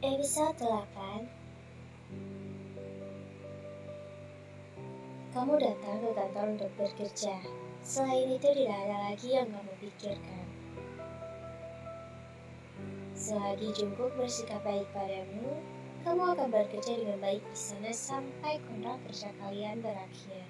Episode 8. Kamu datang ke kantor untuk bekerja. Selain itu tidak ada lagi yang kamu pikirkan. Selagi Jungkook bersikap baik padamu, kamu akan bekerja dengan baik di sana sampai kontrak kerja kalian berakhir.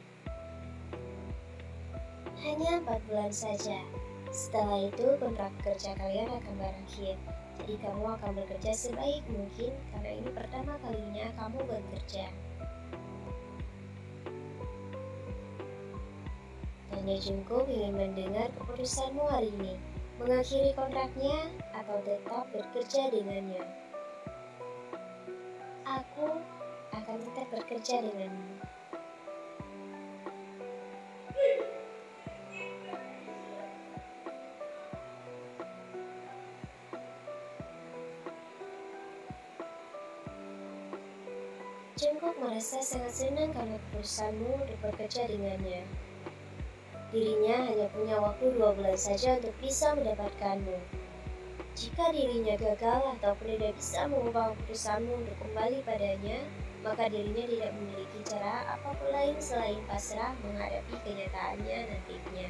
Hanya 4 bulan saja. Setelah itu kontrak kerja kalian akan berakhir. Jadi kamu akan bekerja sebaik mungkin karena ini pertama kalinya kamu bekerja. Tanya Jungkook ingin mendengar keputusanmu hari ini, mengakhiri kontraknya atau tetap bekerja dengannya. Aku akan tetap bekerja denganmu. Jungkook merasa sangat senang karena keputusanmu untuk bekerja dengannya. Dirinya hanya punya waktu 2 bulan saja untuk bisa mendapatkanmu. Jika dirinya gagal ataupun tidak bisa mengubah keputusanmu untuk kembali padanya, maka dirinya tidak memiliki cara apapun lain selain pasrah menghadapi kenyataannya nantinya.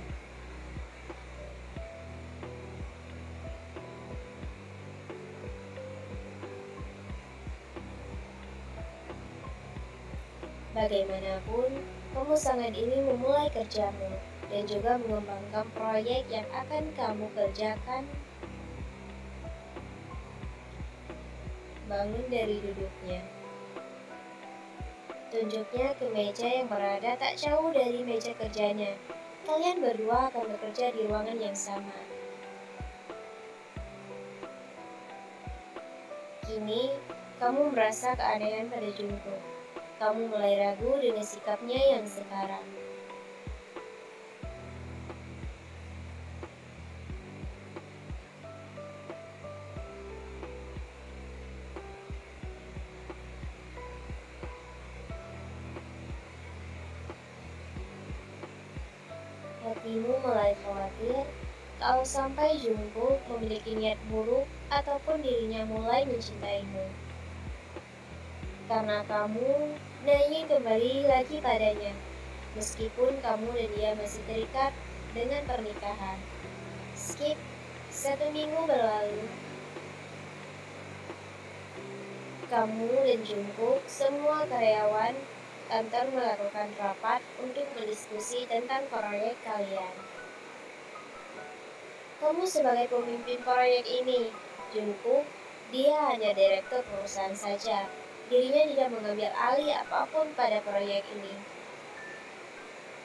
Bagaimanapun, kamu sangat ingin memulai kerjamu dan juga mengembangkan proyek yang akan kamu kerjakan. Bangun dari duduknya. Tunjuknya ke meja yang berada tak jauh dari meja kerjanya. Kalian berdua akan bekerja di ruangan yang sama. Kini, kamu merasa keanehan pada Jungkook. Kamu mulai ragu dengan sikapnya yang sekarang. Hatimu mulai khawatir kalau sampai Jungkook memiliki niat buruk ataupun dirinya mulai mencintaimu. Karena kamu ingin kembali lagi padanya, meskipun kamu dan dia masih terikat dengan pernikahan. Skip 1 minggu berlalu. Kamu dan Jungkook, semua karyawan kantor melakukan rapat untuk berdiskusi tentang proyek kalian. Kamu sebagai pemimpin proyek ini, Jungkook, dia hanya direktur perusahaan saja. Dirinya tidak mengambil alih apapun pada proyek ini.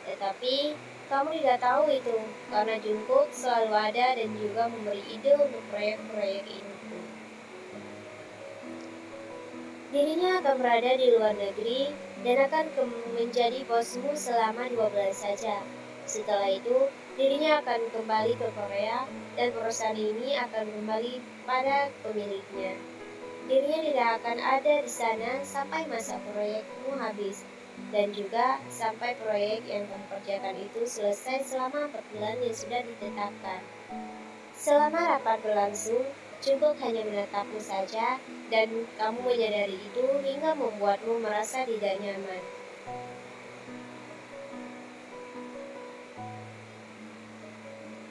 Tetapi, kamu tidak tahu itu, karena Jungkook selalu ada dan juga memberi ide untuk proyek-proyek ini. Dirinya akan berada di luar negeri dan akan menjadi bosmu selama 2 bulan saja. Setelah itu, dirinya akan kembali ke Korea dan perusahaan ini akan kembali pada pemiliknya. Dirinya tidak akan ada di sana sampai masa proyekmu habis dan juga sampai proyek yang kamu kerjakan itu selesai selama 4 bulan yang sudah ditetapkan. Selama rapat berlangsung, Jungkook hanya menatapmu saja dan kamu menyadari itu hingga membuatmu merasa tidak nyaman.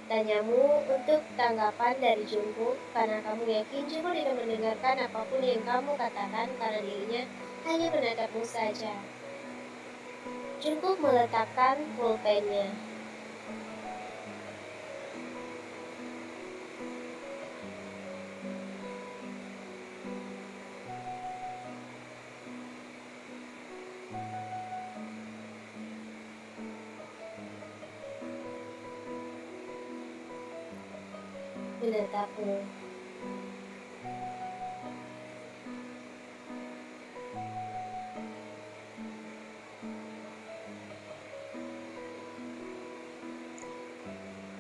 Tanyamu untuk tanggapan dari Jungkook karena kamu yakin Jungkook tidak mendengarkan apapun yang kamu katakan karena dirinya hanya menatapmu saja. Jungkook meletakkan pulpennya. Menatapmu.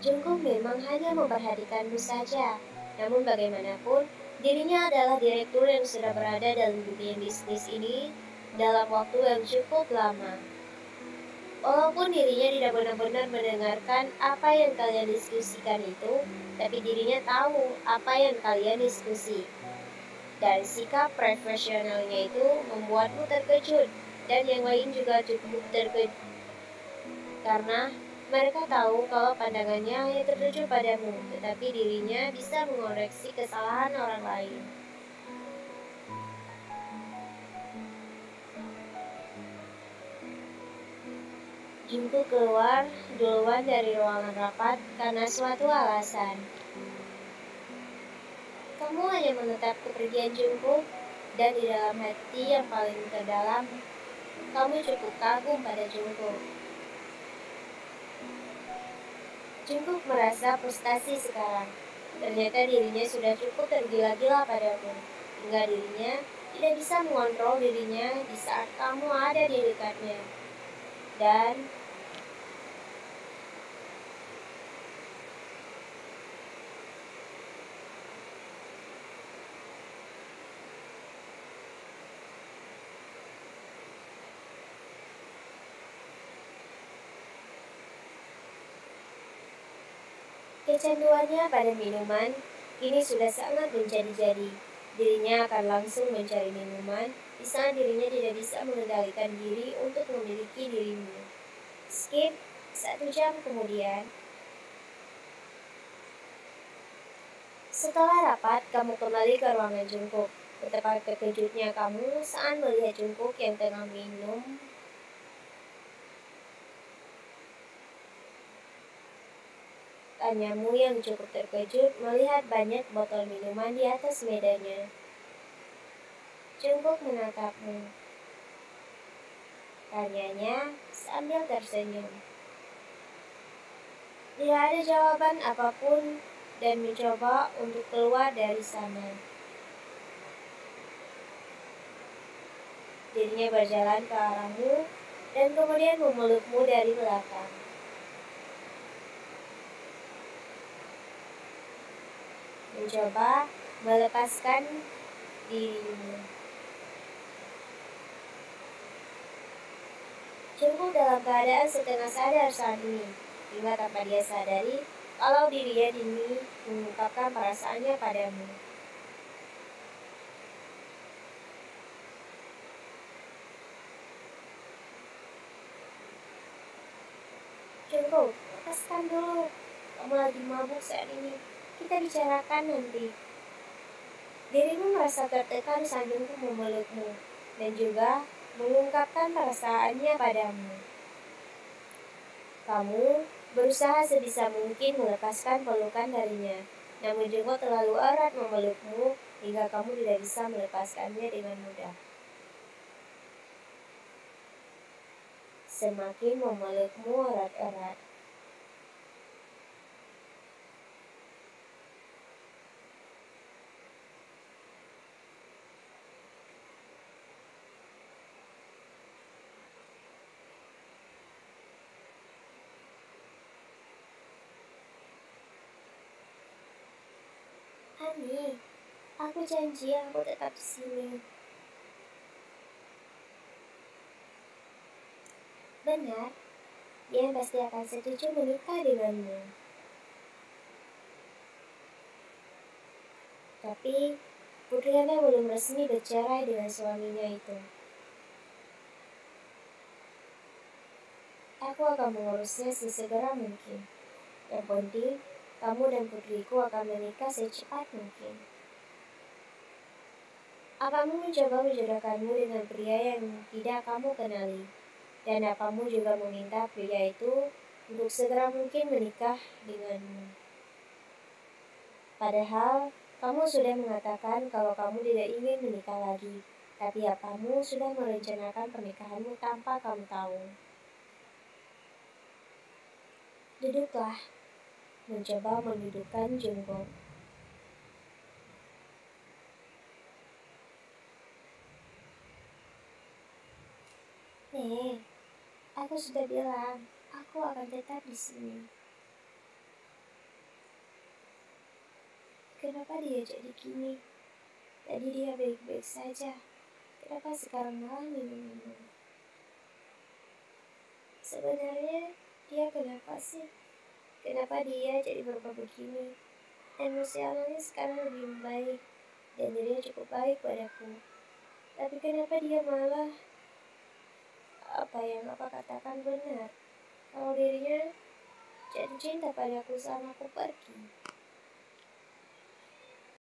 Jungkook memang hanya memperhatikanmu saja, namun bagaimanapun, dirinya adalah direktur yang sudah berada dalam dunia bisnis ini dalam waktu yang cukup lama. Walaupun dirinya tidak benar-benar mendengarkan apa yang kalian diskusikan itu, tapi dirinya tahu apa yang kalian diskusi. Dan sikap profesionalnya itu membuatmu terkejut, dan yang lain juga cukup terkejut karena mereka tahu kalau pandangannya hanya tertuju padamu, tetapi dirinya bisa mengoreksi kesalahan orang lain. Jungkook keluar duluan dari ruangan rapat karena suatu alasan. Kamu hanya menetap kepergian Jungkook, dan di dalam hati yang paling terdalam, kamu cukup kagum pada Jungkook. Jungkook merasa frustasi sekarang. Ternyata dirinya sudah cukup tergila-gila padamu, hingga dirinya tidak bisa mengontrol dirinya di saat kamu ada di dekatnya. Dan kecanduannya pada minuman kini sudah sangat menjadi-jadi. Dirinya akan langsung mencari minuman di saat dirinya tidak bisa mengendalikan diri untuk memiliki dirimu. Skip 1 jam kemudian. Setelah rapat, kamu kembali ke ruangan Jungkook. Betapa terkejutnya kamu saat melihat Jungkook yang tengah minum. Tanyamu yang cukup terkejut melihat banyak botol minuman di atas mejanya. Jungkook menatapmu. Tanyanya sambil tersenyum. Tidak ada jawaban apapun dan mencoba untuk keluar dari sana. Dirinya berjalan ke arahmu dan kemudian memelukmu dari belakang. Mencoba melepaskan dirimu. Jungkook dalam keadaan setengah sadar saat ini, hingga tanpa dia sadari kalau dirinya ini mengungkapkan perasaannya padamu. Jungkook, lepaskan dulu. Kamu lagi mabuk saat ini. Kita bicarakan nanti. Dirimu merasa tertekan saat Jungkook memelukmu dan juga mengungkapkan perasaannya padamu. Kamu berusaha sebisa mungkin melepaskan pelukan darinya, namun Jungkook terlalu erat memelukmu hingga kamu tidak bisa melepaskannya dengan mudah. Semakin memelukmu erat-erat. Hani, aku janji aku tetap di sini. Benar, dia pasti akan setuju menikah denganmu. Tapi, Putri belum resmi bercerai dengan suaminya itu. Aku akan mengurusnya sesegera mungkin. Yang penting, kamu dan putriku akan menikah secepat mungkin. Apamu mencoba menjodohkanmu dengan pria yang tidak kamu kenali. Dan apamu juga meminta pria itu untuk segera mungkin menikah denganmu. Padahal, kamu sudah mengatakan kalau kamu tidak ingin menikah lagi. Tapi apamu sudah merencanakan pernikahanmu tanpa kamu tahu. Duduklah. Mencoba mendudukkan Jungkook. Nih, aku sudah bilang, aku akan tetap di sini. Kenapa dia jadi gini? Tadi dia baik-baik saja. Kenapa sekarang malah minum-minum? Sebenarnya dia kenapa sih? Kenapa dia jadi berubah begini? Emosionalnya sekarang lebih baik. dan dirinya cukup baik padaku. Tapi kenapa dia malah, apa yang apa katakan benar, kalau dirinya jatuh cinta padaku selama aku pergi.